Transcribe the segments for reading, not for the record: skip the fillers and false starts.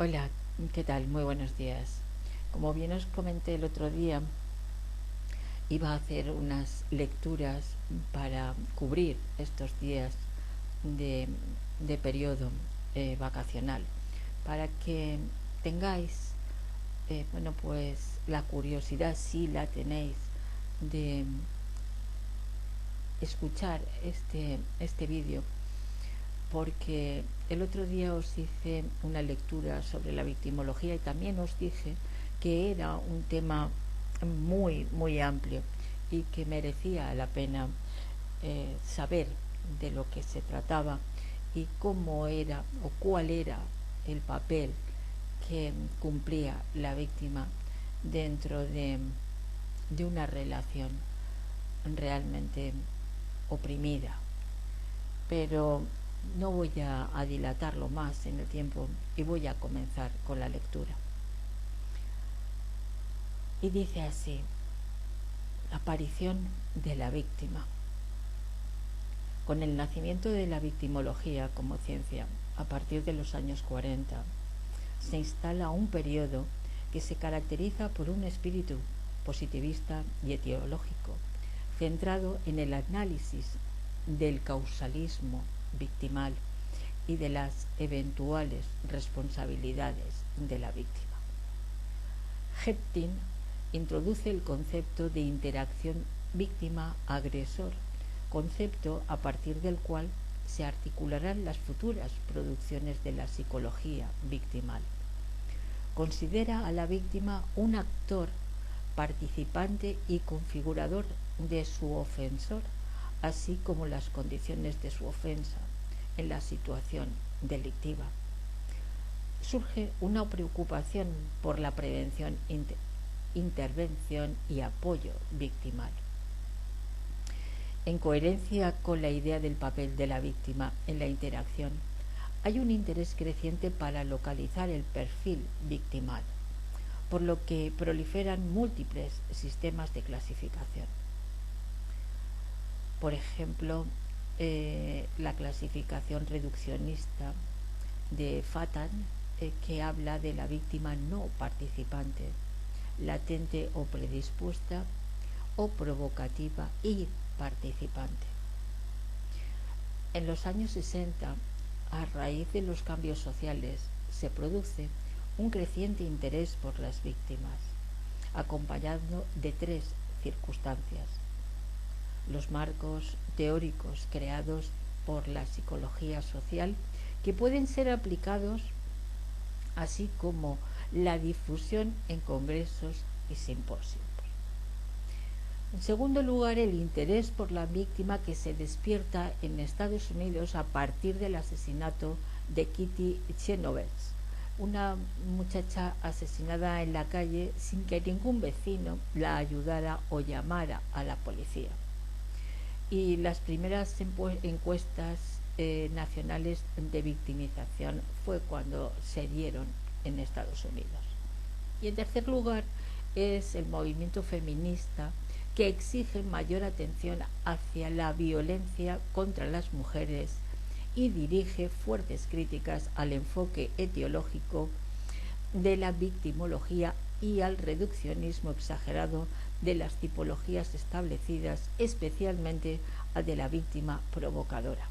Hola, ¿qué tal? Muy buenos días. Como bien os comenté el otro día, iba a hacer unas lecturas para cubrir estos días de, de periodo vacacional, para que tengáis, pues la curiosidad, si la tenéis, de escuchar este vídeo, porque el otro día os hice una lectura sobre la victimología y también os dije que era un tema muy amplio y que merecía la pena saber de lo que se trataba y cómo era o cuál era el papel que cumplía la víctima dentro de una relación realmente oprimida. Pero no voy a dilatarlo más en el tiempo y voy a comenzar con la lectura. Y dice así: aparición de la víctima. Con el nacimiento de la victimología como ciencia, a partir de los años 40, se instala un periodo que se caracteriza por un espíritu positivista y etiológico, centrado en el análisis del causalismo victimal y de las eventuales responsabilidades de la víctima. Heptin introduce el concepto de interacción víctima-agresor, concepto a partir del cual se articularán las futuras producciones de la psicología victimal. Considera a la víctima un actor participante y configurador de su ofensor, así como las condiciones de su ofensa en la situación delictiva. Surge una preocupación por la prevención, intervención y apoyo victimal. En coherencia con la idea del papel de la víctima en la interacción, hay un interés creciente para localizar el perfil victimal, por lo que proliferan múltiples sistemas de clasificación. Por ejemplo, la clasificación reduccionista de Fatan, que habla de la víctima no participante, latente o predispuesta, o provocativa y participante. En los años 60, a raíz de los cambios sociales, se produce un creciente interés por las víctimas, acompañado de tres circunstancias: los marcos teóricos creados por la psicología social, que pueden ser aplicados, así como la difusión en congresos y simposios. En segundo lugar, el interés por la víctima que se despierta en Estados Unidos a partir del asesinato de Kitty Genovese, una muchacha asesinada en la calle sin que ningún vecino la ayudara o llamara a la policía. Y las primeras encuestas nacionales de victimización fue cuando se dieron en Estados Unidos. Y en tercer lugar, es el movimiento feminista, que exige mayor atención hacia la violencia contra las mujeres y dirige fuertes críticas al enfoque etiológico de la victimología y al reduccionismo exagerado de las tipologías establecidas, especialmente al de la víctima provocadora.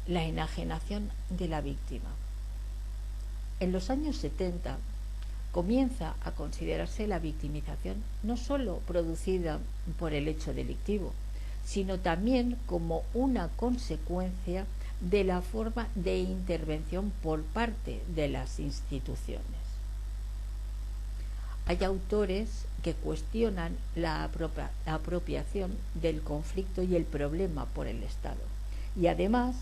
La enajenación de la víctima. En los años 70 comienza a considerarse la victimización no solo producida por el hecho delictivo, sino también como una consecuencia de la forma de intervención por parte de las instituciones. Hay autores que cuestionan la apropiación del conflicto y el problema por el Estado, y además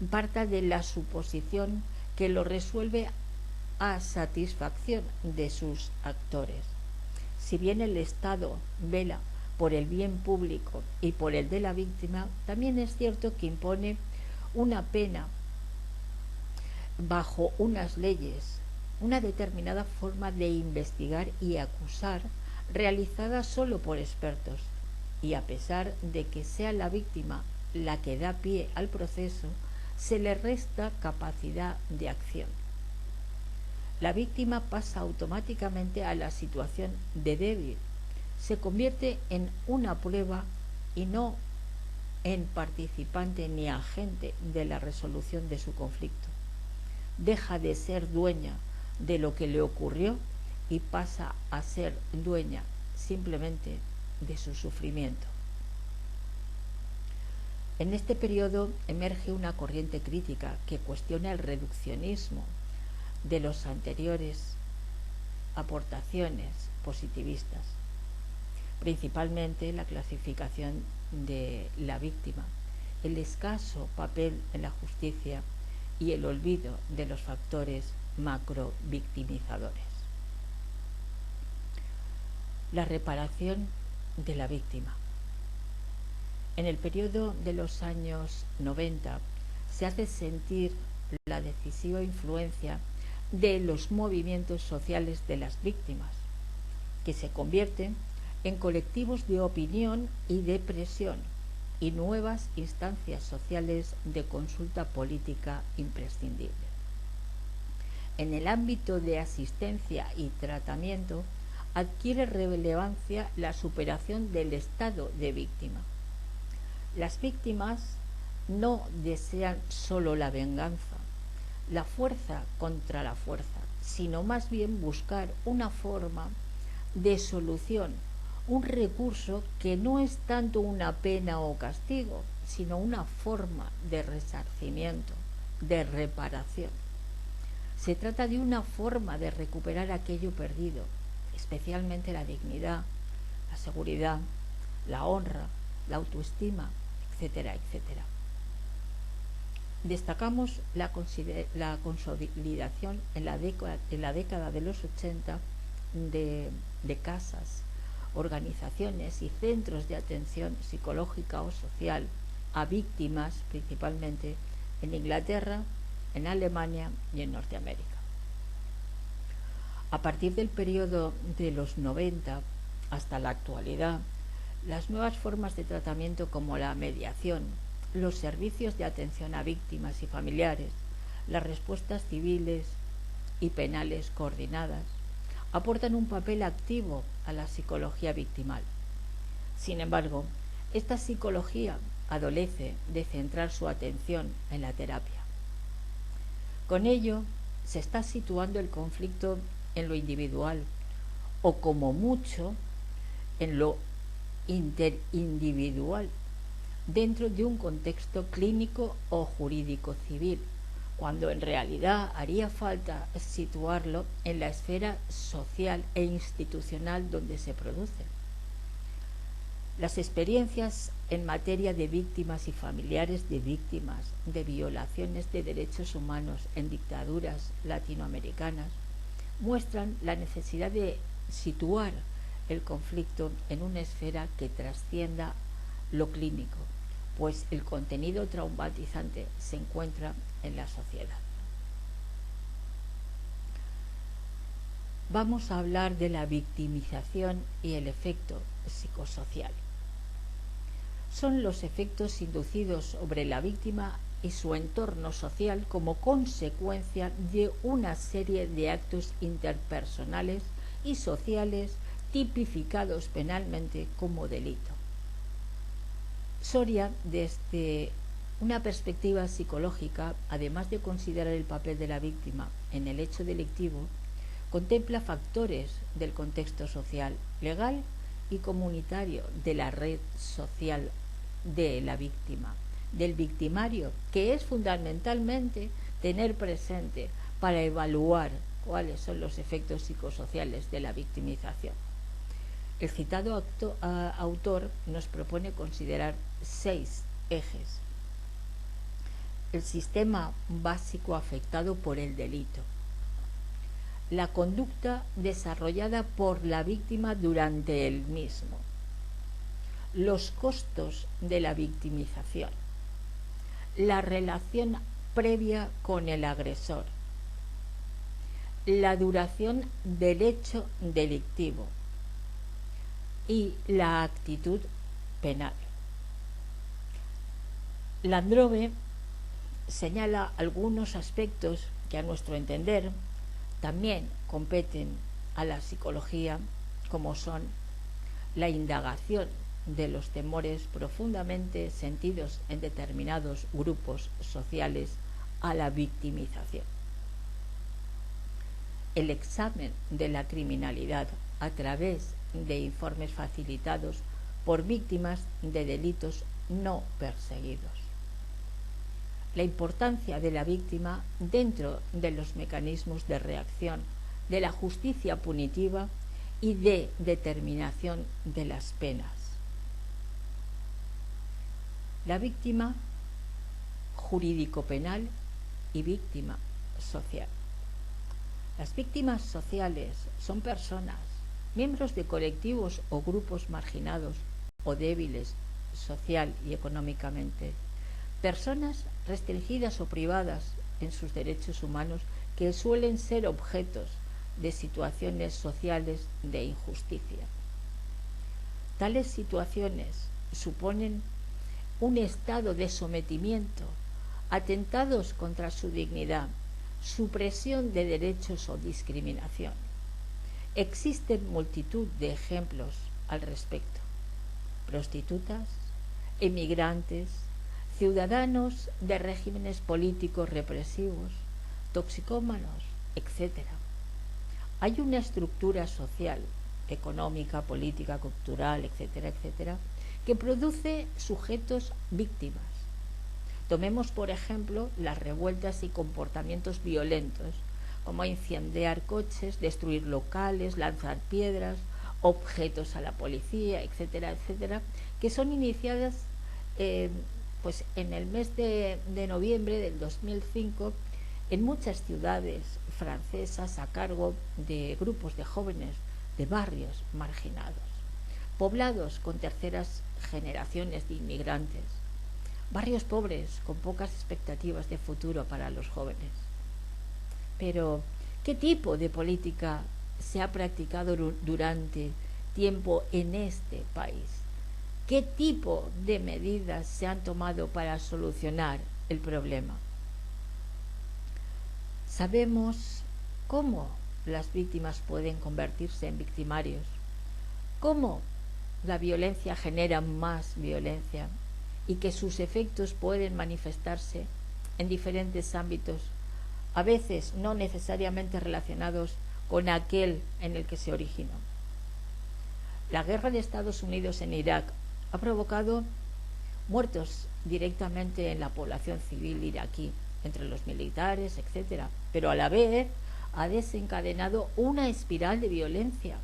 parta de la suposición que lo resuelve a satisfacción de sus actores. Si bien el Estado vela por el bien público y por el de la víctima, también es cierto que impone una pena bajo unas leyes, una determinada forma de investigar y acusar, realizada solo por expertos, y a pesar de que sea la víctima la que da pie al proceso, se le resta capacidad de acción. La víctima pasa automáticamente a la situación de débil, se convierte en una prueba y no en participante ni agente de la resolución de su conflicto. Deja de ser dueña de lo que le ocurrió y pasa a ser dueña simplemente de su sufrimiento. En este periodo emerge una corriente crítica que cuestiona el reduccionismo de los anteriores aportaciones positivistas, principalmente la clasificación de la víctima, el escaso papel en la justicia y el olvido de los factores macrovictimizadores. La reparación de la víctima. En el periodo de los años 90 se hace sentir la decisiva influencia de los movimientos sociales de las víctimas, que se convierten en colectivos de opinión y de presión y nuevas instancias sociales de consulta política imprescindible. En el ámbito de asistencia y tratamiento adquiere relevancia la superación del estado de víctima. Las víctimas no desean solo la venganza, la fuerza contra la fuerza, sino más bien buscar una forma de solución, un recurso que no es tanto una pena o castigo, sino una forma de resarcimiento, de reparación. Se trata de una forma de recuperar aquello perdido, especialmente la dignidad, la seguridad, la honra, la autoestima, etcétera, etcétera. Destacamos la consolidación en la década de los 80 de casas, organizaciones y centros de atención psicológica o social a víctimas, principalmente en Inglaterra, en Alemania y en Norteamérica. A partir del periodo de los 90 hasta la actualidad, las nuevas formas de tratamiento como la mediación, los servicios de atención a víctimas y familiares, las respuestas civiles y penales coordinadas, aportan un papel activo a la psicología victimal. Sin embargo, esta psicología adolece de centrar su atención en la terapia. Con ello, se está situando el conflicto en lo individual o, como mucho, en lo interindividual, dentro de un contexto clínico o jurídico civil, cuando en realidad haría falta situarlo en la esfera social e institucional donde se produce. Las experiencias en materia de víctimas y familiares de víctimas de violaciones de derechos humanos en dictaduras latinoamericanas muestran la necesidad de situar el conflicto en una esfera que trascienda lo clínico, pues el contenido traumatizante se encuentra en la sociedad. Vamos a hablar de la victimización y el efecto psicosocial. Son los efectos inducidos sobre la víctima y su entorno social como consecuencia de una serie de actos interpersonales y sociales tipificados penalmente como delito. Soria, desde una perspectiva psicológica, además de considerar el papel de la víctima en el hecho delictivo, contempla factores del contexto social, legal y comunitario de la red social de la víctima, del victimario, que es fundamentalmente tener presente para evaluar cuáles son los efectos psicosociales de la victimización. El citado autor nos propone considerar 6 ejes. El sistema básico afectado por el delito, la conducta desarrollada por la víctima durante el mismo, los costos de la victimización, la relación previa con el agresor, la duración del hecho delictivo y la actitud penal. Landrove señala algunos aspectos que a nuestro entender también competen a la psicología, como son la indagación de los temores profundamente sentidos en determinados grupos sociales a la victimización, el examen de la criminalidad a través de informes facilitados por víctimas de delitos no perseguidos, la importancia de la víctima dentro de los mecanismos de reacción de la justicia punitiva y de determinación de las penas. La víctima jurídico-penal y víctima social. Las víctimas sociales son personas, miembros de colectivos o grupos marginados o débiles social y económicamente, personas restringidas o privadas en sus derechos humanos que suelen ser objetos de situaciones sociales de injusticia. Tales situaciones suponen un estado de sometimiento, atentados contra su dignidad, supresión de derechos o discriminación. Existen multitud de ejemplos al respecto: prostitutas, emigrantes, ciudadanos de regímenes políticos represivos, toxicómanos, etc. Hay una estructura social, económica, política, cultural, etcétera, etcétera, que produce sujetos víctimas. Tomemos, por ejemplo, las revueltas y comportamientos violentos, como incendiar coches, destruir locales, lanzar piedras, objetos a la policía, etcétera, etcétera, que son iniciadas en el mes de noviembre del 2005 en muchas ciudades francesas a cargo de grupos de jóvenes de barrios marginados, poblados con terceras generaciones de inmigrantes, barrios pobres con pocas expectativas de futuro para los jóvenes. Pero, ¿qué tipo de política se ha practicado durante tiempo en este país? ¿Qué tipo de medidas se han tomado para solucionar el problema? Sabemos cómo las víctimas pueden convertirse en victimarios, cómo la violencia genera más violencia y que sus efectos pueden manifestarse en diferentes ámbitos, a veces no necesariamente relacionados con aquel en el que se originó. La guerra de Estados Unidos en Irak ha provocado muertos directamente en la población civil iraquí, entre los militares, etc., pero a la vez ha desencadenado una espiral de violencia.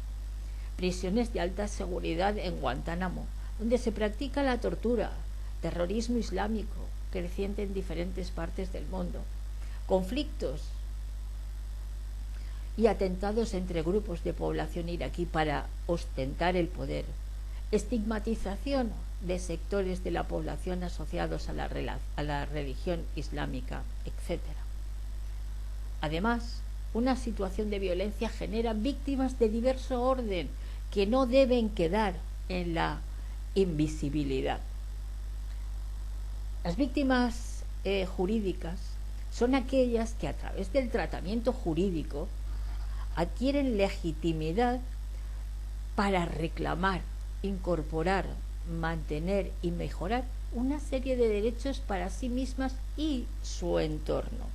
Prisiones de alta seguridad en Guantánamo, donde se practica la tortura, terrorismo islámico creciente en diferentes partes del mundo, conflictos y atentados entre grupos de población iraquí para ostentar el poder, estigmatización de sectores de la población asociados a la religión islámica, etc. Además, una situación de violencia genera víctimas de diverso orden que no deben quedar en la invisibilidad. Las víctimas jurídicas son aquellas que a través del tratamiento jurídico adquieren legitimidad para reclamar, incorporar, mantener y mejorar una serie de derechos para sí mismas y su entorno.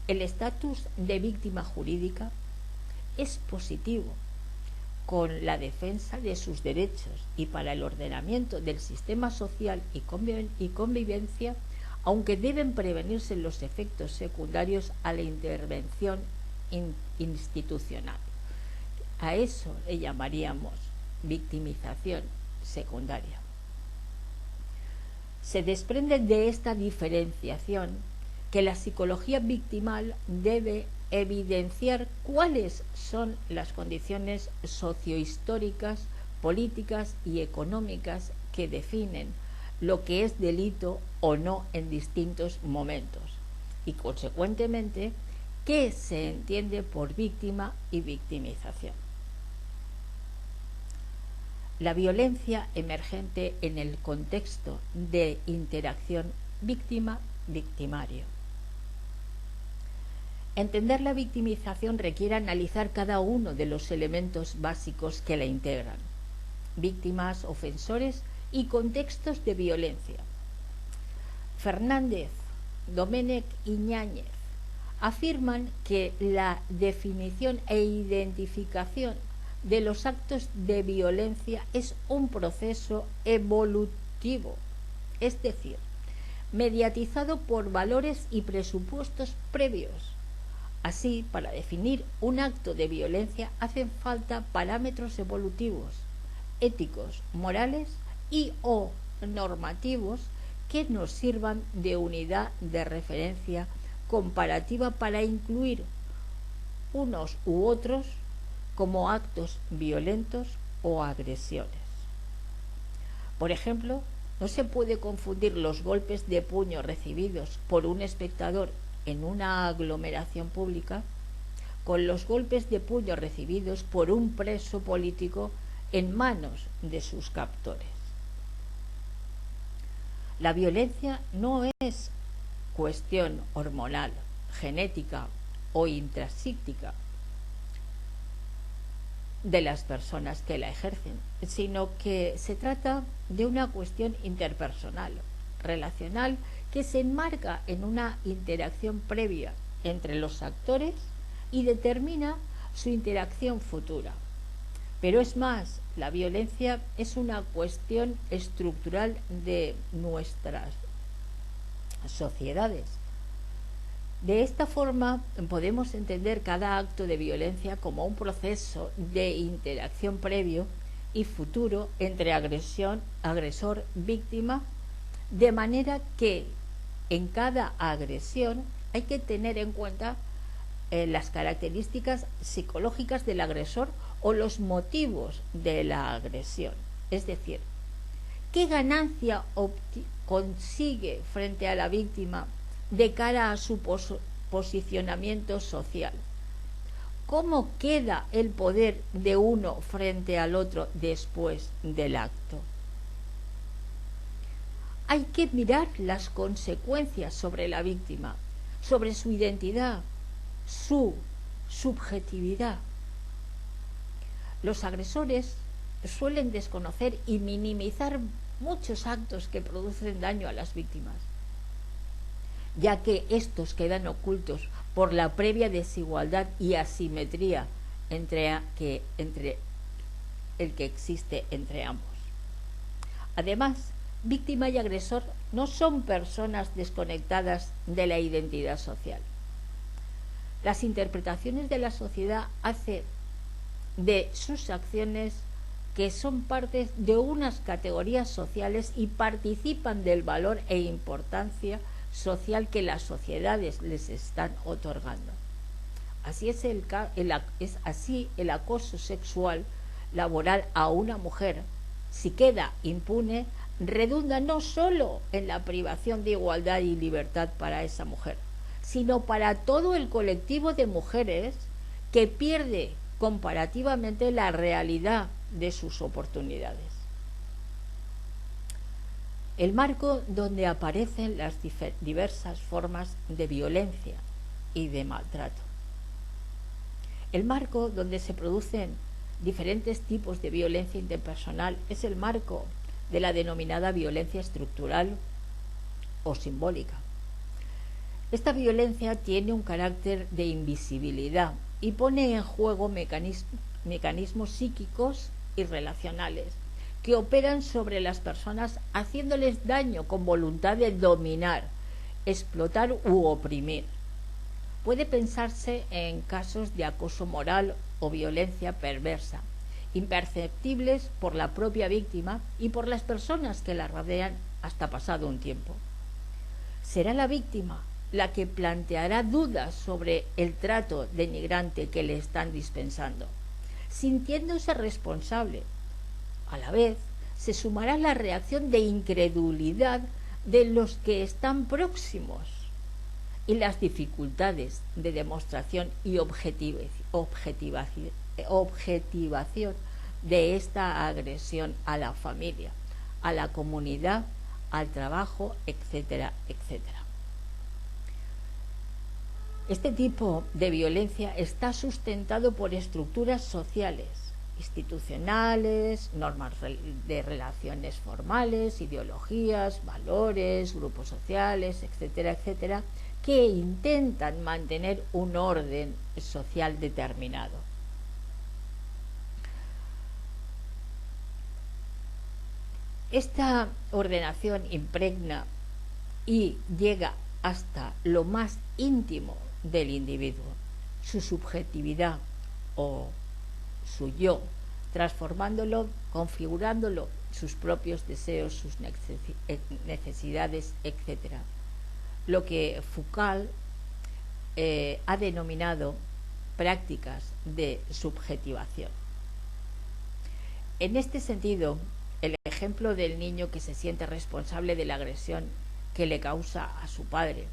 El estatus de víctima jurídica es positivo con la defensa de sus derechos y para el ordenamiento del sistema social y convivencia, aunque deben prevenirse los efectos secundarios a la intervención institucional. A eso le llamaríamos victimización secundaria. Se desprende de esta diferenciación que la psicología victimal debe evidenciar cuáles son las condiciones sociohistóricas, políticas y económicas que definen lo que es delito o no en distintos momentos y, consecuentemente, qué se entiende por víctima y victimización. La violencia emergente en el contexto de interacción víctima victimario. Entender la victimización requiere analizar cada uno de los elementos básicos que la integran: víctimas, ofensores y contextos de violencia. Fernández, Domènech y Ñáñez afirman que la definición e identificación de los actos de violencia es un proceso evolutivo, es decir, mediatizado por valores y presupuestos previos. Así, para definir un acto de violencia hacen falta parámetros evolutivos, éticos, morales y o normativos que nos sirvan de unidad de referencia comparativa para incluir unos u otros como actos violentos o agresiones. Por ejemplo, no se puede confundir los golpes de puño recibidos por un espectador en una aglomeración pública con los golpes de puño recibidos por un preso político en manos de sus captores. La violencia no es cuestión hormonal, genética o intrapsíquica de las personas que la ejercen, sino que se trata de una cuestión interpersonal, relacional, que se enmarca en una interacción previa entre los actores y determina su interacción futura. Pero es más, la violencia es una cuestión estructural de nuestras sociedades. De esta forma podemos entender cada acto de violencia como un proceso de interacción previo y futuro entre agresión, agresor, víctima, de manera que en cada agresión hay que tener en cuenta las características psicológicas del agresor o los motivos de la agresión. Es decir, ¿qué ganancia consigue frente a la víctima de cara a su posicionamiento social? ¿Cómo queda el poder de uno frente al otro después del acto? Hay que mirar las consecuencias sobre la víctima, sobre su identidad, su subjetividad. Los agresores suelen desconocer y minimizar muchos actos que producen daño a las víctimas, ya que estos quedan ocultos por la previa desigualdad y asimetría entre el que existe entre ambos. Además, víctima y agresor no son personas desconectadas de la identidad social. Las interpretaciones de la sociedad hacen de sus acciones que son partes de unas categorías sociales y participan del valor e importancia social que las sociedades les están otorgando. Así es el acoso sexual laboral a una mujer, si queda impune, redunda no solo en la privación de igualdad y libertad para esa mujer, sino para todo el colectivo de mujeres que pierde comparativamente la realidad de sus oportunidades. El marco donde aparecen las diversas formas de violencia y de maltrato. El marco donde se producen diferentes tipos de violencia interpersonal es el marco de la denominada violencia estructural o simbólica. Esta violencia tiene un carácter de invisibilidad y pone en juego mecanismos psíquicos y relacionales que operan sobre las personas haciéndoles daño con voluntad de dominar, explotar u oprimir. Puede pensarse en casos de acoso moral o violencia perversa, imperceptibles por la propia víctima y por las personas que la rodean hasta pasado un tiempo. Será la víctima la que planteará dudas sobre el trato denigrante que le están dispensando, sintiéndose responsable. A la vez, se sumará la reacción de incredulidad de los que están próximos y las dificultades de demostración y objetivación de esta agresión a la familia, a la comunidad, al trabajo, etcétera, etcétera. Este tipo de violencia está sustentado por estructuras sociales, institucionales, normas de relaciones formales, ideologías, valores, grupos sociales, etcétera, etcétera, que intentan mantener un orden social determinado. Esta ordenación impregna y llega hasta lo más íntimo del individuo, su subjetividad o su yo, transformándolo, configurándolo, sus propios deseos, sus necesidades, etc. Lo que Foucault ha denominado prácticas de subjetivación. En este sentido, el ejemplo del niño que se siente responsable de la agresión que le causa a su padre,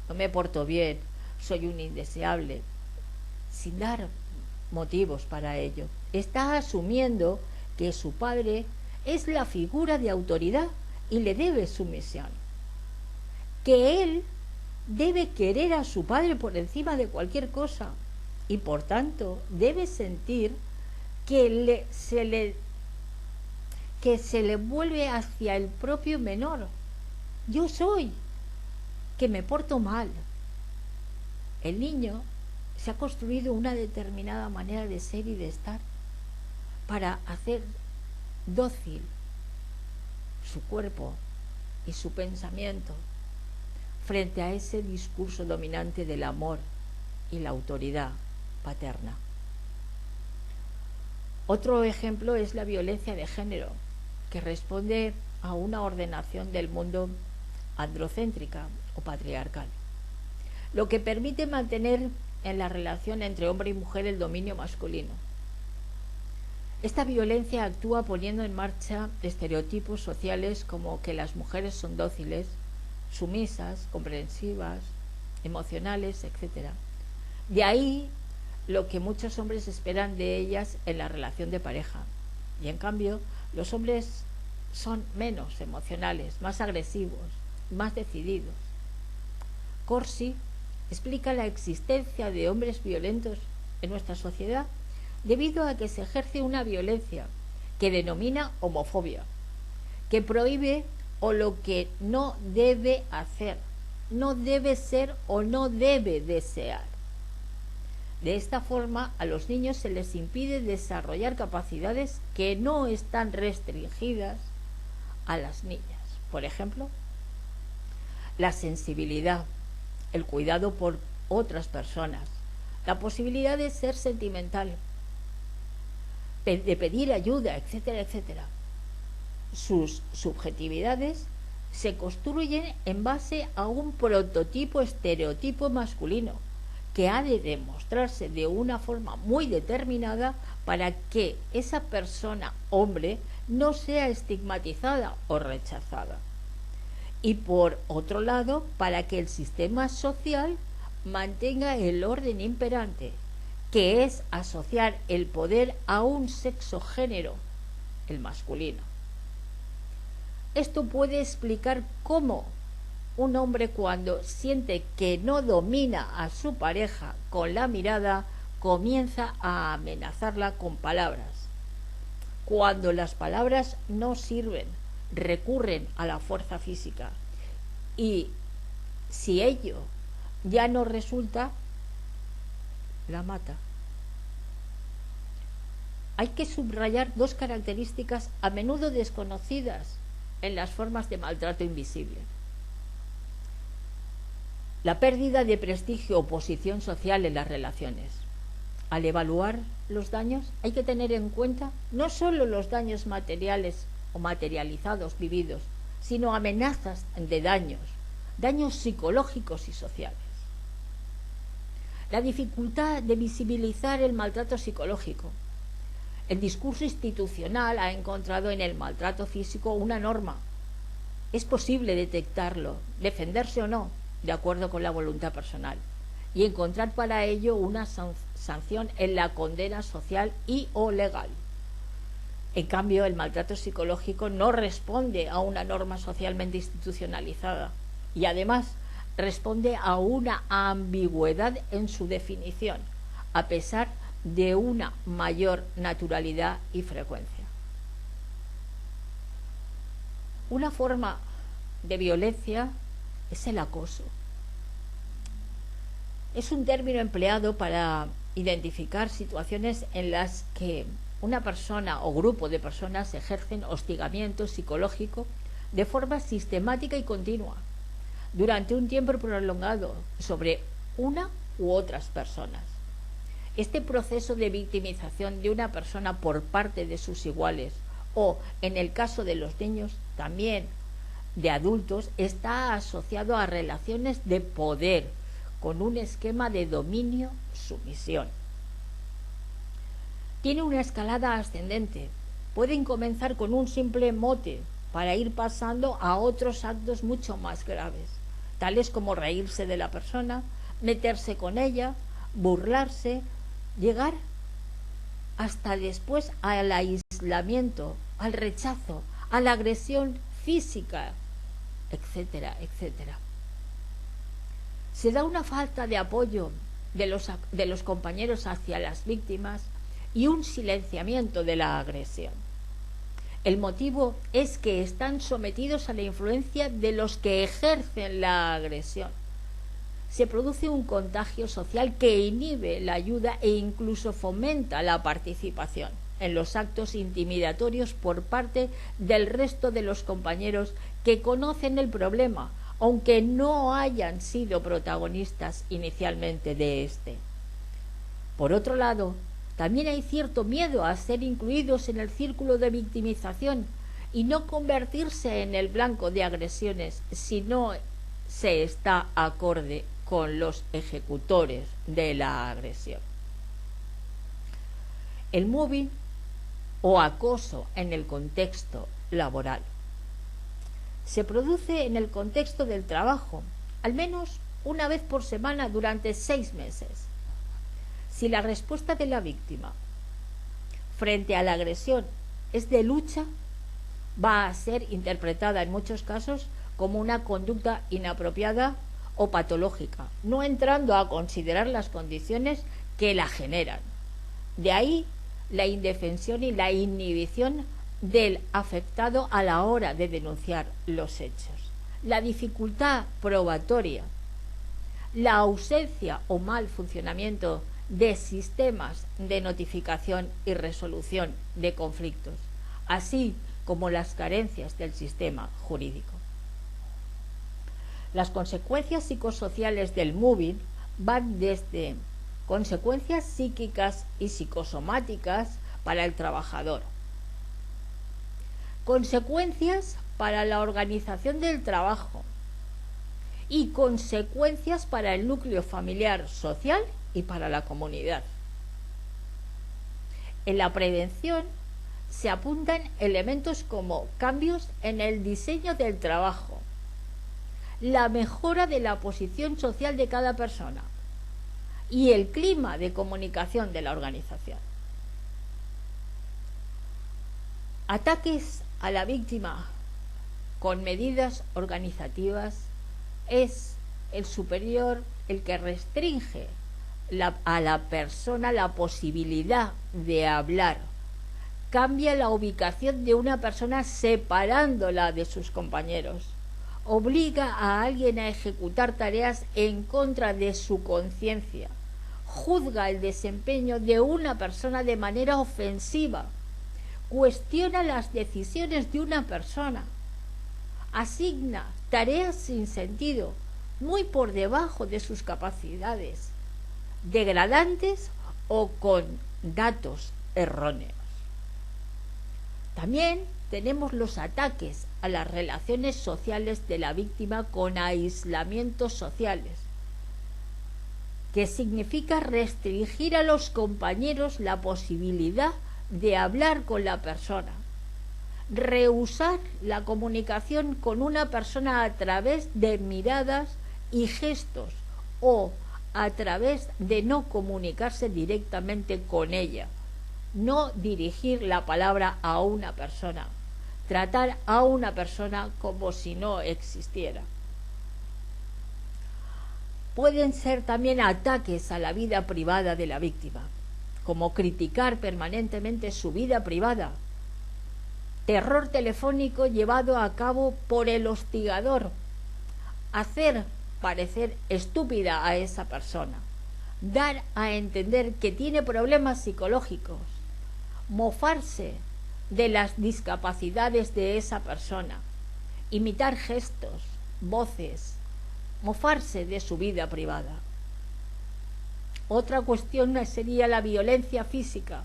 no me porto bien, soy un indeseable, sin dar motivos para ello, está asumiendo que su padre es la figura de autoridad y le debe sumisión, que él debe querer a su padre por encima de cualquier cosa y por tanto debe sentir que se le vuelve hacia el propio menor. Yo soy, que me porto mal. El niño se ha construido una determinada manera de ser y de estar para hacer dócil su cuerpo y su pensamiento frente a ese discurso dominante del amor y la autoridad paterna. Otro ejemplo es la violencia de género, que responde a una ordenación del mundo androcéntrica o patriarcal, lo que permite mantener en la relación entre hombre y mujer el dominio masculino. Esta violencia actúa poniendo en marcha estereotipos sociales como que las mujeres son dóciles, sumisas, comprensivas, emocionales, etc. De ahí lo que muchos hombres esperan de ellas en la relación de pareja. Y en cambio, los hombres son menos emocionales, más agresivos, más decididos. Corsi explica la existencia de hombres violentos en nuestra sociedad debido a que se ejerce una violencia que denomina homofobia, que prohíbe o lo que no debe hacer, no debe ser o no debe desear. De esta forma, a los niños se les impide desarrollar capacidades que no están restringidas a las niñas. Por ejemplo, la sensibilidad, el cuidado por otras personas, la posibilidad de ser sentimental, de pedir ayuda, etcétera, etcétera. Sus subjetividades se construyen en base a un prototipo estereotipo masculino que ha de demostrarse de una forma muy determinada para que esa persona, hombre, no sea estigmatizada o rechazada. Y por otro lado, para que el sistema social mantenga el orden imperante, que es asociar el poder a un sexo-género, el masculino. Esto puede explicar cómo un hombre, cuando siente que no domina a su pareja con la mirada, comienza a amenazarla con palabras. Cuando las palabras no sirven, recurren a la fuerza física. Y si ello ya no resulta, la mata. Hay que subrayar dos características a menudo desconocidas en las formas de maltrato invisible. La pérdida de prestigio o posición social en las relaciones. Al evaluar los daños hay que tener en cuenta no solo los daños materiales o materializados vividos, sino amenazas de daños psicológicos y sociales. La dificultad de visibilizar el maltrato psicológico. El discurso institucional ha encontrado en el maltrato físico una norma. Es posible detectarlo, defenderse o no, de acuerdo con la voluntad personal, y encontrar para ello una sanción en la condena social y o legal. En cambio, el maltrato psicológico no responde a una norma socialmente institucionalizada y además responde a una ambigüedad en su definición, a pesar de una mayor naturalidad y frecuencia. Una forma de violencia es el acoso. Es un término empleado para identificar situaciones en las que una persona o grupo de personas ejercen hostigamiento psicológico de forma sistemática y continua durante un tiempo prolongado sobre una u otras personas. Este proceso de victimización de una persona por parte de sus iguales, o en el caso de los niños también de adultos, está asociado a relaciones de poder con un esquema de dominio-sumisión. Tiene una escalada ascendente. Pueden comenzar con un simple mote para ir pasando a otros actos mucho más graves, tales como reírse de la persona, meterse con ella, burlarse, llegar hasta después al aislamiento, al rechazo, a la agresión física, etcétera, etcétera. Se da una falta de apoyo de los compañeros hacia las víctimas y un silenciamiento de la agresión. El motivo es que están sometidos a la influencia de los que ejercen la agresión. Se produce un contagio social que inhibe la ayuda e incluso fomenta la participación en los actos intimidatorios por parte del resto de los compañeros que conocen el problema, aunque no hayan sido protagonistas inicialmente de este. Por otro lado, también hay cierto miedo a ser incluidos en el círculo de victimización y no convertirse en el blanco de agresiones si no se está acorde con los ejecutores de la agresión. El mobbing o acoso en el contexto laboral se produce en el contexto del trabajo, al menos una vez por semana durante 6 meses. Si la respuesta de la víctima frente a la agresión es de lucha, va a ser interpretada en muchos casos como una conducta inapropiada o patológica, no entrando a considerar las condiciones que la generan. De ahí la indefensión y la inhibición del afectado a la hora de denunciar los hechos, la dificultad probatoria, la ausencia o mal funcionamiento de sistemas de notificación y resolución de conflictos, así como las carencias del sistema jurídico. Las consecuencias psicosociales del mobbing van desde consecuencias psíquicas y psicosomáticas para el trabajador, consecuencias para la organización del trabajo y consecuencias para el núcleo familiar, social y para la comunidad. En la prevención se apuntan elementos como cambios en el diseño del trabajo, la mejora de la posición social de cada persona y el clima de comunicación de la organización. Ataques a la víctima con medidas organizativas es el superior el que restringe a la persona la posibilidad de hablar, cambia la ubicación de una persona separándola de sus compañeros, obliga a alguien a ejecutar tareas en contra de su conciencia, juzga el desempeño de una persona de manera ofensiva, cuestiona las decisiones de una persona, asigna tareas sin sentido, muy por debajo de sus capacidades, degradantes o con datos erróneos. También tenemos los ataques a las relaciones sociales de la víctima con aislamientos sociales, que significa restringir a los compañeros la posibilidad de hablar con la persona, rehusar la comunicación con una persona a través de miradas y gestos o a través de no comunicarse directamente con ella, no dirigir la palabra a una persona, tratar a una persona como si no existiera. pueden ser también ataques a la vida privada de la víctima, como criticar permanentemente su vida privada, terror telefónico llevado a cabo por el hostigador, hacer parecer estúpida a esa persona, dar a entender que tiene problemas psicológicos, mofarse de las discapacidades de esa persona, imitar gestos, voces, mofarse de su vida privada. Otra cuestión sería la violencia física,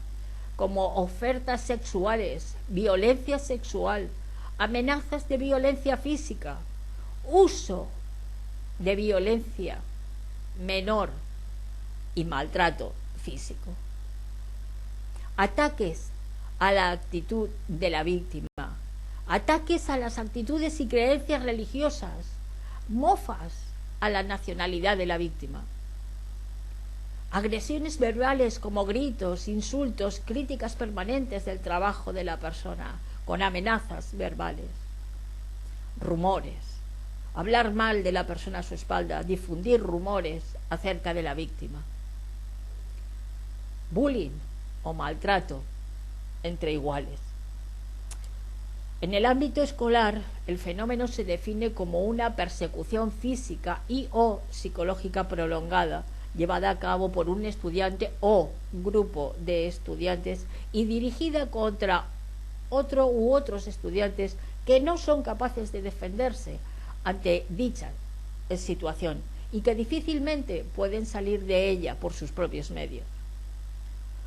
como ofertas sexuales, violencia sexual, amenazas de violencia física, uso de violencia menor y maltrato físico. Ataques a la actitud de la víctima, ataques a las actitudes y creencias religiosas, mofas a la nacionalidad de la víctima. Agresiones verbales como gritos, insultos, críticas permanentes del trabajo de la persona, con amenazas verbales. Rumores, hablar mal de la persona a su espalda, difundir rumores acerca de la víctima. Bullying o maltrato entre iguales. En el ámbito escolar, el fenómeno se define como una persecución física y o psicológica prolongada, llevada a cabo por un estudiante o grupo de estudiantes y dirigida contra otro u otros estudiantes que no son capaces de defenderse ante dicha situación y que difícilmente pueden salir de ella por sus propios medios.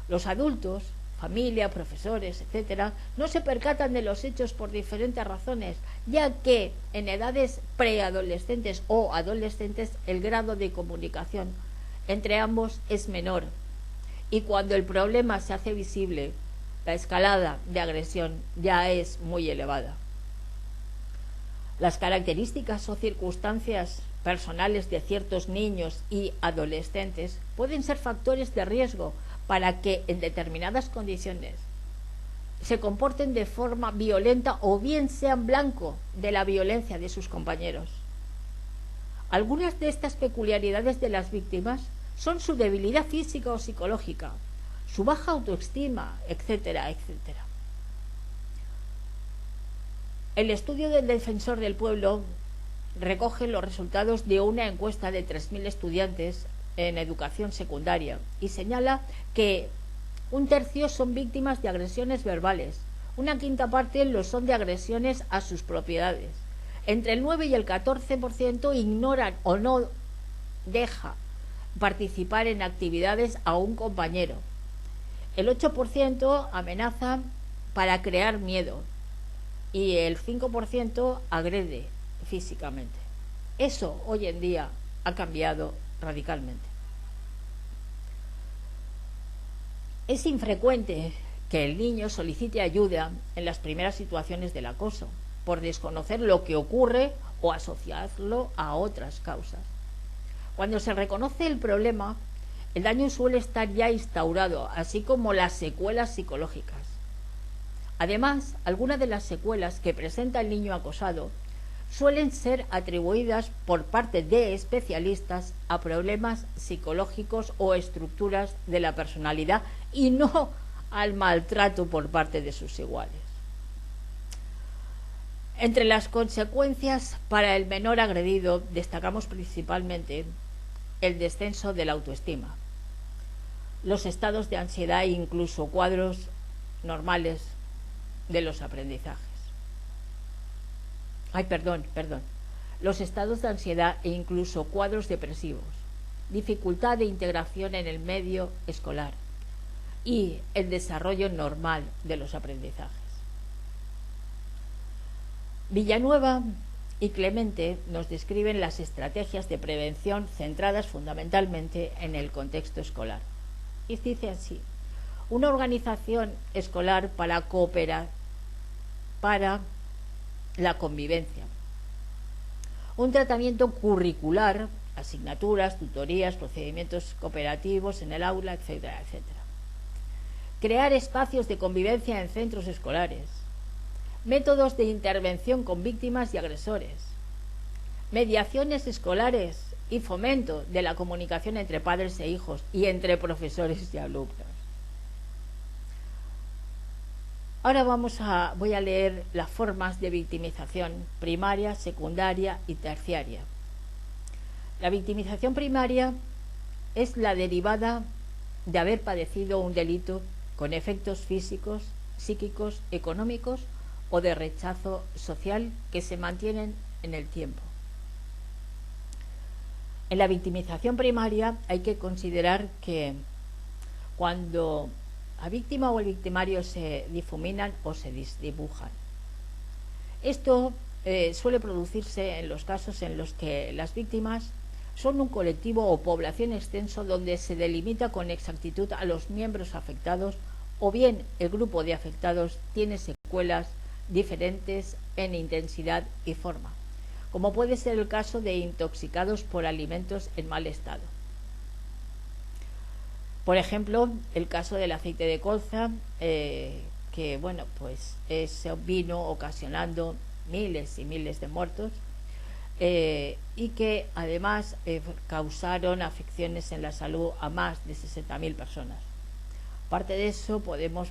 Los adultos, familia, profesores, etcétera, no se percatan de los hechos por diferentes razones, ya que en edades preadolescentes o adolescentes el grado de comunicación entre ambos es menor y cuando el problema se hace visible, la escalada de agresión ya es muy elevada. Las características o circunstancias personales de ciertos niños y adolescentes pueden ser factores de riesgo para que en determinadas condiciones se comporten de forma violenta o bien sean blanco de la violencia de sus compañeros. Algunas de estas peculiaridades de las víctimas son su debilidad física o psicológica, su baja autoestima, etcétera, etcétera. El estudio del Defensor del Pueblo recoge los resultados de una encuesta de 3.000 estudiantes en educación secundaria y señala que un tercio son víctimas de agresiones verbales, una quinta parte lo son de agresiones a sus propiedades. Entre el 9 y el 14% ignoran o no deja participar en actividades a un compañero. El 8% amenaza para crear miedo y el 5% agrede físicamente. Eso hoy en día ha cambiado radicalmente. Es infrecuente que el niño solicite ayuda en las primeras situaciones del acoso, por desconocer lo que ocurre o asociarlo a otras causas. Cuando se reconoce el problema, el daño suele estar ya instaurado, así como las secuelas psicológicas. Además, algunas de las secuelas que presenta el niño acosado suelen ser atribuidas por parte de especialistas a problemas psicológicos o estructuras de la personalidad y no al maltrato por parte de sus iguales. Entre las consecuencias para el menor agredido destacamos principalmente el descenso de la autoestima, los estados de ansiedad e incluso cuadros normales de los aprendizajes. Los estados de ansiedad e incluso cuadros depresivos, dificultad de integración en el medio escolar y el desarrollo normal de los aprendizajes. Villanueva y Clemente nos describen las estrategias de prevención centradas fundamentalmente en el contexto escolar. Y dice así: una organización escolar para cooperar para la convivencia, un tratamiento curricular, asignaturas, tutorías, procedimientos cooperativos en el aula, etcétera, etcétera. Crear espacios de convivencia en centros escolares, métodos de intervención con víctimas y agresores, mediaciones escolares y fomento de la comunicación entre padres e hijos y entre profesores y alumnos. Ahora voy a leer las formas de victimización primaria, secundaria y terciaria. La victimización primaria es la derivada de haber padecido un delito con efectos físicos, psíquicos, económicos o de rechazo social que se mantienen en el tiempo. En la victimización primaria hay que considerar que cuando la víctima o el victimario se difuminan o se desdibujan, esto suele producirse en los casos en los que las víctimas son un colectivo o población extenso donde se delimita con exactitud a los miembros afectados, o bien el grupo de afectados tiene secuelas diferentes en intensidad y forma, como puede ser el caso de intoxicados por alimentos en mal estado. Por ejemplo, el caso del aceite de colza, que vino ocasionando miles y miles de muertos, y que además causaron afecciones en la salud a más de 60.000 personas. Aparte de eso, podemos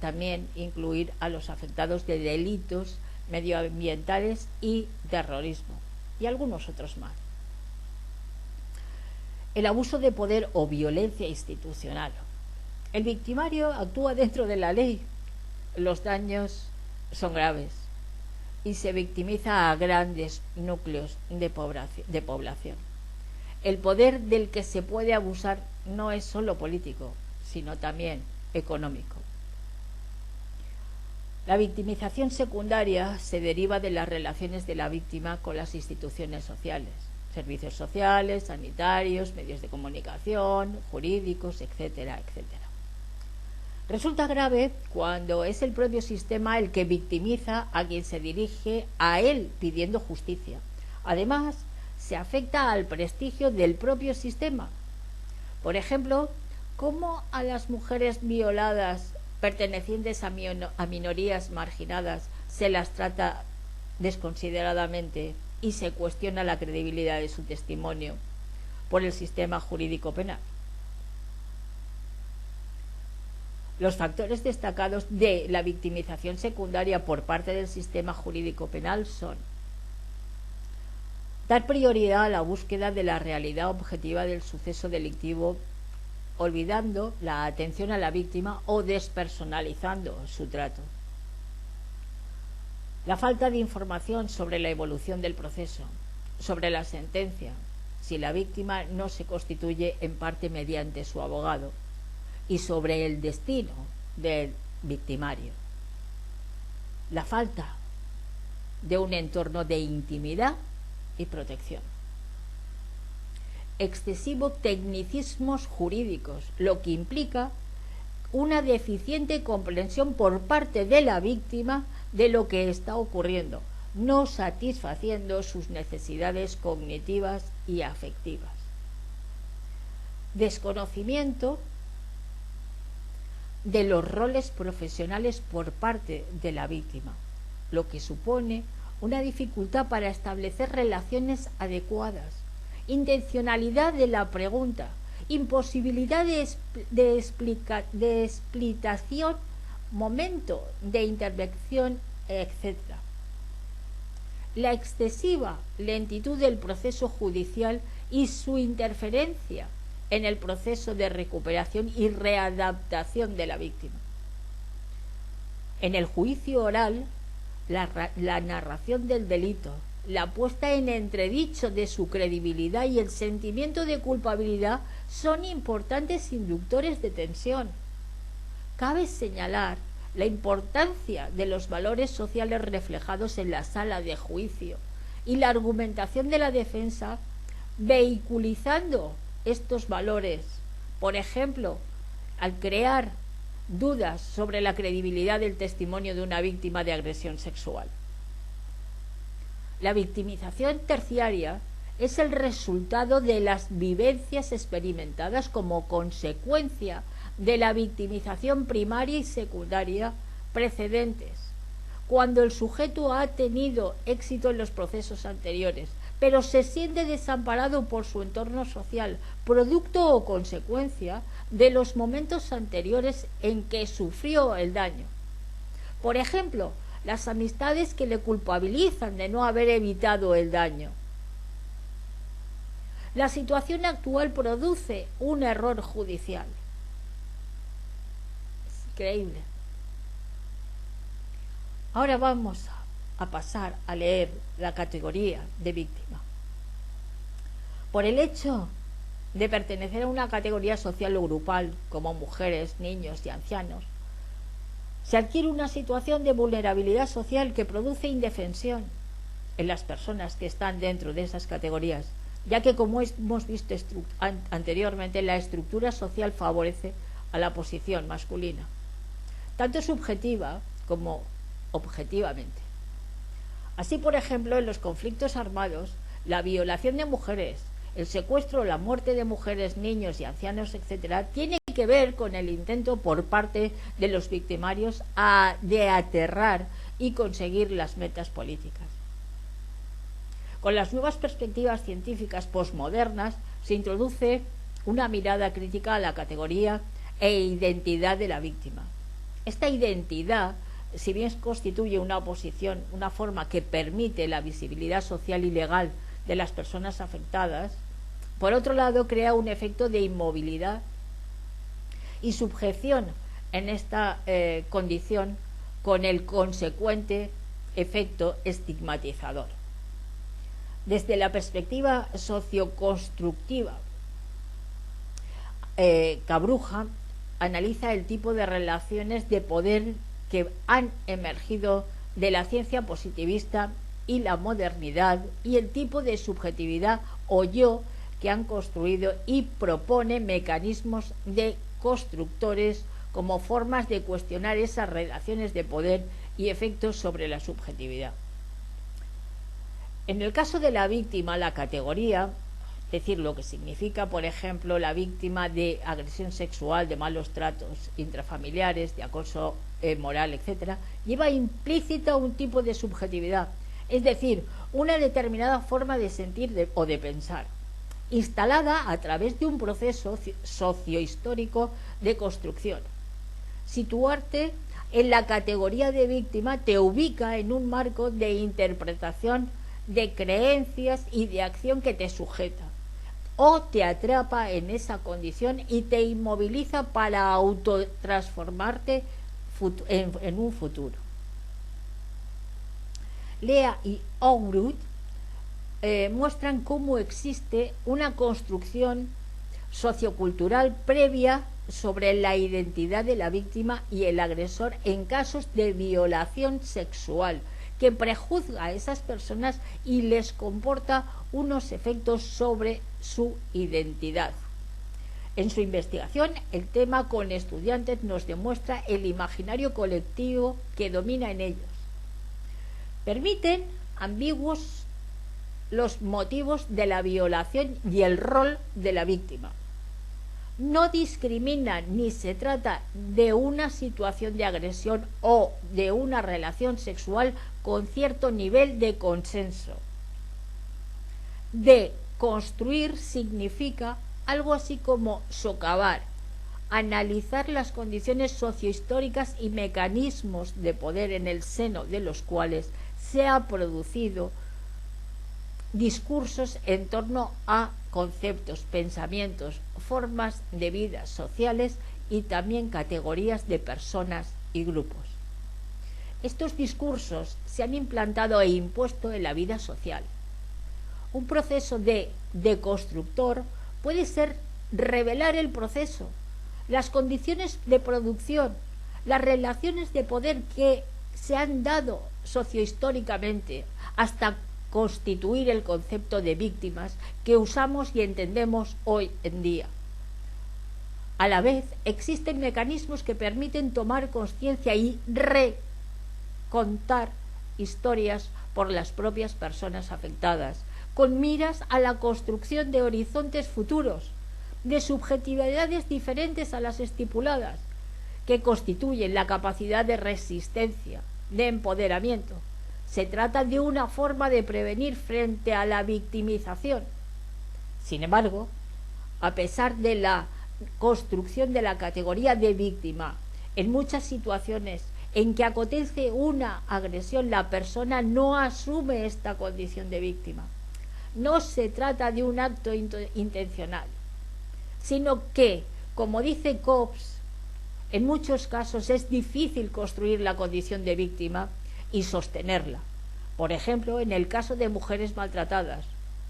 también incluir a los afectados de delitos medioambientales y terrorismo, y algunos otros más. El abuso de poder o violencia institucional. El victimario actúa dentro de la ley. Los daños son graves y se victimiza a grandes núcleos de población. El poder del que se puede abusar no es solo político, sino también económico. La victimización secundaria se deriva de las relaciones de la víctima con las instituciones sociales, servicios sociales, sanitarios, medios de comunicación, jurídicos, etcétera, etcétera. Resulta grave cuando es el propio sistema el que victimiza a quien se dirige a él pidiendo justicia. Además, se afecta al prestigio del propio sistema. Por ejemplo, ¿cómo a las mujeres violadas pertenecientes a minorías marginadas se las trata desconsideradamente y se cuestiona la credibilidad de su testimonio por el sistema jurídico penal? Los factores destacados de la victimización secundaria por parte del sistema jurídico penal son: dar prioridad a la búsqueda de la realidad objetiva del suceso delictivo, olvidando la atención a la víctima o despersonalizando su trato. La falta de información sobre la evolución del proceso, sobre la sentencia, si la víctima no se constituye en parte mediante su abogado, y sobre el destino del victimario. La falta de un entorno de intimidad y protección. Excesivos tecnicismos jurídicos, lo que implica una deficiente comprensión por parte de la víctima de lo que está ocurriendo, no satisfaciendo sus necesidades cognitivas y afectivas. Desconocimiento de los roles profesionales por parte de la víctima, lo que supone una dificultad para establecer relaciones adecuadas, intencionalidad de la pregunta, imposibilidad de explicación, momento de intervención, etc. La excesiva lentitud del proceso judicial y su interferencia en el proceso de recuperación y readaptación de la víctima. En el juicio oral, la narración del delito, la puesta en entredicho de su credibilidad y el sentimiento de culpabilidad son importantes inductores de tensión. Cabe señalar la importancia de los valores sociales reflejados en la sala de juicio y la argumentación de la defensa vehiculizando estos valores, por ejemplo, al crear dudas sobre la credibilidad del testimonio de una víctima de agresión sexual. La victimización terciaria es el resultado de las vivencias experimentadas como consecuencia de la victimización primaria y secundaria precedentes, cuando el sujeto ha tenido éxito en los procesos anteriores, pero se siente desamparado por su entorno social, producto o consecuencia de los momentos anteriores en que sufrió el daño. Por ejemplo, las amistades que le culpabilizan de no haber evitado el daño. La situación actual produce un error judicial. Es increíble. Ahora vamos a pasar a leer la categoría de víctima. Por el hecho de pertenecer a una categoría social o grupal, como mujeres, niños y ancianos, se adquiere una situación de vulnerabilidad social que produce indefensión en las personas que están dentro de esas categorías, ya que, como hemos visto anteriormente, la estructura social favorece a la posición masculina, tanto subjetiva como objetivamente. Así, por ejemplo, en los conflictos armados, la violación de mujeres, el secuestro o la muerte de mujeres, niños y ancianos, etc., tiene que ver con el intento por parte de los victimarios de aterrar y conseguir las metas políticas. Con las nuevas perspectivas científicas posmodernas se introduce una mirada crítica a la categoría e identidad de la víctima. Esta identidad, si bien constituye una oposición, una forma que permite la visibilidad social y legal de las personas afectadas, por otro lado crea un efecto de inmovilidad y subjeción en esta condición, con el consecuente efecto estigmatizador. Desde la perspectiva socioconstructiva, Cabruja analiza el tipo de relaciones de poder que han emergido de la ciencia positivista y la modernidad, y el tipo de subjetividad o yo que han construido, y propone mecanismos de constructores como formas de cuestionar esas relaciones de poder y efectos sobre la subjetividad. En el caso de la víctima, la categoría, es decir, lo que significa, por ejemplo, la víctima de agresión sexual, de malos tratos intrafamiliares, de acoso moral, etc., lleva implícita un tipo de subjetividad, es decir, una determinada forma de sentir o de pensar, instalada a través de un proceso sociohistórico de construcción. Situarte en la categoría de víctima te ubica en un marco de interpretación de creencias y de acción que te sujeta, o te atrapa en esa condición y te inmoviliza para autotransformarte en un futuro. Lea y Ourut muestran cómo existe una construcción sociocultural previa sobre la identidad de la víctima y el agresor en casos de violación sexual, que prejuzga a esas personas y les comporta unos efectos sobre su identidad. En su investigación, el tema con estudiantes nos demuestra el imaginario colectivo que domina en ellos. Permiten ambiguos los motivos de la violación y el rol de la víctima. No discriminan ni se trata de una situación de agresión o de una relación sexual con cierto nivel de consenso. De construir significa algo así como socavar, analizar las condiciones sociohistóricas y mecanismos de poder en el seno de los cuales se ha producido discursos en torno a conceptos, pensamientos, formas de vida sociales y también categorías de personas y grupos. Estos discursos se han implantado e impuesto en la vida social. Un proceso de deconstructor puede ser revelar el proceso, las condiciones de producción, las relaciones de poder que se han dado sociohistóricamente hasta constituir el concepto de víctimas que usamos y entendemos hoy en día. A la vez, existen mecanismos que permiten tomar conciencia y recontar historias por las propias personas afectadas, con miras a la construcción de horizontes futuros, de subjetividades diferentes a las estipuladas, que constituyen la capacidad de resistencia, de empoderamiento. Se trata de una forma de prevenir frente a la victimización. Sin embargo, a pesar de la construcción de la categoría de víctima, en muchas situaciones en que acontece una agresión, la persona no asume esta condición de víctima. No se trata de un acto intencional, sino que, como dice Cobbs, en muchos casos es difícil construir la condición de víctima y sostenerla. Por ejemplo, en el caso de mujeres maltratadas,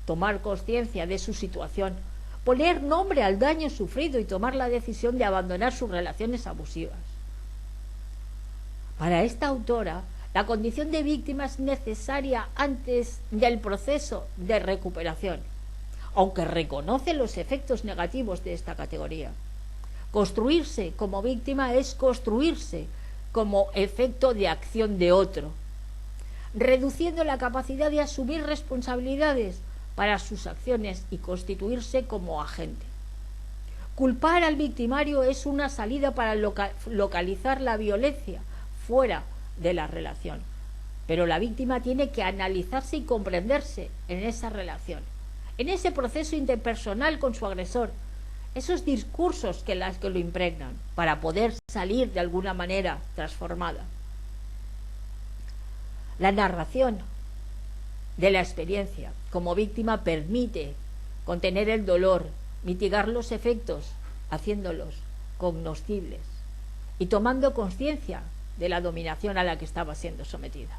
tomar conciencia de su situación, poner nombre al daño sufrido y tomar la decisión de abandonar sus relaciones abusivas. Para esta autora, la condición de víctima es necesaria antes del proceso de recuperación, aunque reconoce los efectos negativos de esta categoría. Construirse como víctima es construirse como efecto de acción de otro, reduciendo la capacidad de asumir responsabilidades para sus acciones y constituirse como agente. Culpar al victimario es una salida para localizar la violencia fuera de la relación, pero la víctima tiene que analizarse y comprenderse en esa relación, en ese proceso interpersonal con su agresor, esos discursos que lo impregnan, para poder salir de alguna manera transformada. La narración de la experiencia como víctima permite contener el dolor, mitigar los efectos, haciéndolos cognoscibles y tomando conciencia de la dominación a la que estaba siendo sometida.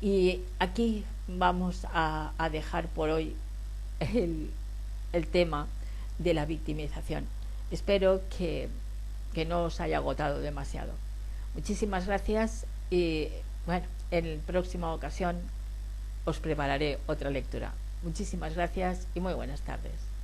Y aquí vamos a dejar por hoy el tema de la victimización. Espero que no os haya agotado demasiado. Muchísimas gracias y bueno, en la próxima ocasión os prepararé otra lectura. Muchísimas gracias y muy buenas tardes.